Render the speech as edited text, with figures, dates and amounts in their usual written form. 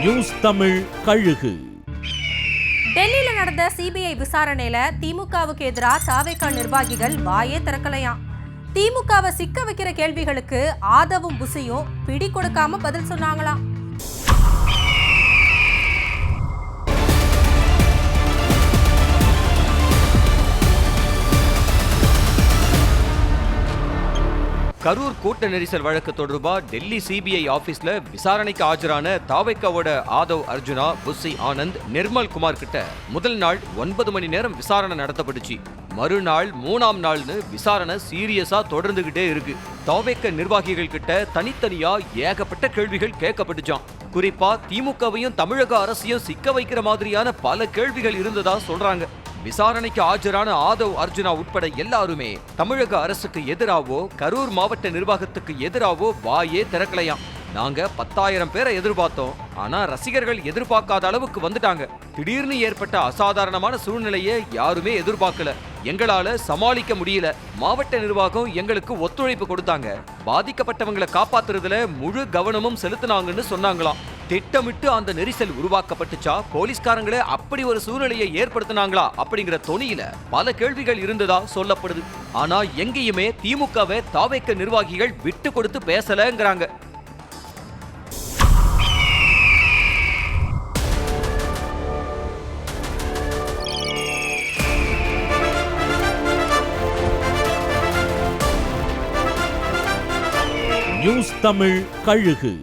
News Tamil கழுகு. டெல்லியில நடந்த சிபிஐ விசாரணையில திமுகவுக்கு எதிராக தாவேகா நிர்வாகிகள் வாயே திறக்கலையாம். திமுகவை சிக்க வைக்கிற கேள்விகளுக்கு ஆதவும் புசியும் பிடி கொடுக்காம பதில் சொன்னாங்களாம். கரூர் கூட்ட நெரிசல் வழக்கு தொடர்பா டெல்லி சிபிஐ ஆபீஸ்ல விசாரணைக்கு ஆஜரான தாவேக்காவோட ஆதவ் அர்ஜுனா, புஸ்ஸி ஆனந்த், நிர்மல் குமார் கிட்ட முதல் நாள் 9 மணி நேரம் விசாரணை நடத்தப்பட்டுச்சு. மறுநாள் 3ஆம் நாள்னு விசாரணை சீரியஸா தொடர்ந்துகிட்டே இருக்கு. தாவேக்க நிர்வாகிகள் கிட்ட தனித்தனியா ஏகப்பட்ட கேள்விகள் கேட்கப்பட்டுச்சான். குறிப்பா திமுகவையும் தமிழக அரசையும் சிக்க வைக்கிற மாதிரியான பல கேள்விகள் இருந்ததா சொல்றாங்க. விசாரணைக்கு ஆஜரான ஆதவ் அர்ஜுனா உட்பட எல்லாருமே தமிழக அரசுக்கு எதிராவோ கரூர் மாவட்ட நிர்வாகத்துக்கு எதிராவோ வாயே திறக்கலையாம். நாங்க 10,000 பேரை எதிர்பார்த்தோம், ஆனா ரசிகர்கள் எதிர்பார்க்காத அளவுக்கு வந்துட்டாங்க. திடீர்னு ஏற்பட்ட அசாதாரணமான சூழ்நிலையை யாருமே எதிர்பார்க்கல. எங்களால சமாளிக்க முடியல. மாவட்ட நிர்வாகம் எங்களுக்கு ஒத்துழைப்பு கொடுத்தாங்க. பாதிக்கப்பட்டவங்களை காப்பாத்துறதுல முழு கவனமும் செலுத்தினாங்கன்னு சொன்னாங்களாம். திட்டமிட்டு அந்த நெரிசல் உருவாக்கப்பட்டுச்சா, போலீஸ்காரங்களே அப்படி ஒரு சூழ்நிலையை ஏற்படுத்தினாங்களா அப்படிங்கிற தொனியில பல கேள்விகள் இருந்ததா சொல்லப்படுது. ஆனா எங்கேயுமே திமுகவை தாவேக்க நிர்வாகிகள் விட்டு கொடுத்து பேசலங்கிறாங்க. நியூஸ் தமிழ் கழுகு.